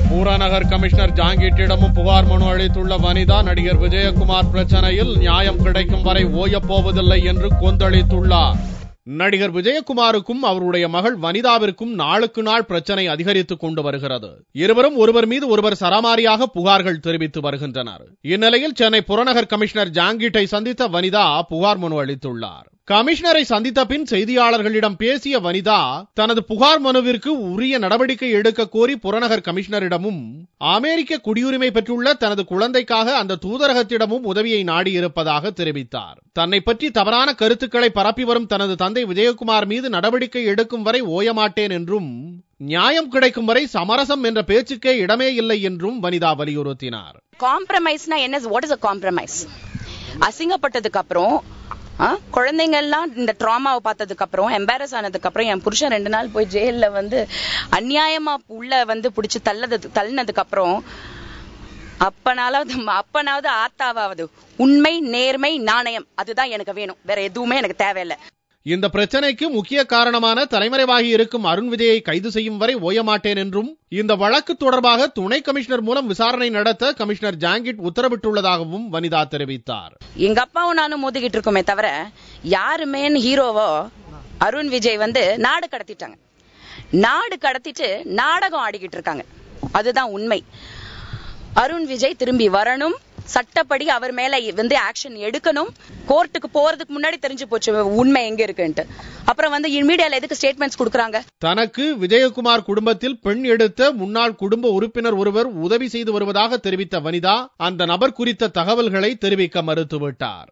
புறநகர் கமிஷனர் ஜாங்கிட்டிடமும் புகார் மனு அளித்துள்ள வனிதா நடிகர் விஜயகுமார் பிரச்சனையில் நியாயம் கிடைக்கும் வரை ஓயப்போவதில்லை என்று கொந்தளித்துள்ளார். நடிகர் விஜயகுமாருக்கும் அவருடைய மகள் வனிதாவிற்கும் நாளுக்கு நாள் பிரச்சனை அதிகரித்துக் கொண்டு வருகிறது. இருவரும் ஒருவர் மீது ஒருவர் சரமாரியாக புகார்கள் தெரிவித்து வருகின்றனர். இந்நிலையில் சென்னை புறநகர் கமிஷனர் ஜாங்கிட்டை சந்தித்த வனிதா புகார் மனு அளித்துள்ளார். கமிஷனரை சந்தித்த பின் செய்தியாளர்களிடம் பேசிய வனிதா தனது புகார் மனுவிற்கு உரிய நடவடிக்கை எடுக்க கோரி புறநகர் கமிஷனரிடமும் அமெரிக்க குடியுரிமை பெற்றுள்ள தனது குழந்தைக்காக அந்த தூதரகத்திடமும் உதவியை நாடியிருப்பதாக தெரிவித்தார். தன்னை பற்றி தவறான கருத்துக்களை பரப்பி வரும் தனது தந்தை விஜயகுமார் மீது நடவடிக்கை எடுக்கும் வரை ஓயமாட்டேன் என்றும் நியாயம் கிடைக்கும் வரை சமரசம் என்ற பேச்சுக்கே இடமே இல்லை என்றும் வனிதா வலியுறுத்தினார். காம்ப்ரமைஸ்னா என்ன? What is a compromise? அசிங்கப்பட்டதுக்கு அப்புறம் குழந்தைங்க எல்லாம் இந்த ட்ராமாவை பார்த்ததுக்கு அப்புறம் எம்பாரஸ் ஆனதுக்கு அப்புறம் என் புருஷன் 2 நாள் போய் ஜெயில அநியாயமா உள்ள பிடிச்சு தள்ளினதுக்கு அப்புறம் அப்பனாவது ஆத்தாவாவது உண்மை, நேர்மை, நாணயம் அதுதான் எனக்கு வேணும். வேற எதுவுமே எனக்கு தேவையில்லை. இந்த பிரச்சனைக்கு முக்கிய காரணமான தலைமறைவாகி இருக்கும் அருண் விஜயை கைது செய்யும் வரை ஓயமாட்டேன் என்றும் இந்த வழக்கு தொடர்பாக துணை கமிஷனர் மூலம் விசாரணை நடத்த கமிஷனர் ஜாங்கிட் உத்தரவிட்டுள்ளதாகவும் வனிதா தெரிவித்தார். எங்க அப்பாவும் நானும் மோதிக்கிட்டு இருக்கோமே தவிர யாருமே ஹீரோவோ அருண் விஜய் நாடு கடத்திட்டாங்க. நாடு கடத்திட்டு நாடகம் ஆடிக்கிட்டு இருக்காங்க. அதுதான் உண்மை. அருண் விஜய் திரும்பி வரணும். சட்டப்படி அவர் மேல ஆக்ஷன் எடுக்கணும். கோர்ட்டுக்கு போறதுக்கு முன்னாடி தெரிஞ்சு போச்சு உண்மை எங்க இருக்குன்ட்டு. அப்புறம் மீடியால எதுக்கு ஸ்டேட்மெண்ட்ஸ் கொடுக்கறாங்க? தனக்கு விஜயகுமார் குடும்பத்தில் பெண் எடுத்த முன்னாள் குடும்ப உறுப்பினர் ஒருவர் உதவி செய்து வருவதாக தெரிவித்த வனிதா அந்த நபர் குறித்த தகவல்களை தெரிவிக்க மறுத்துவிட்டார்.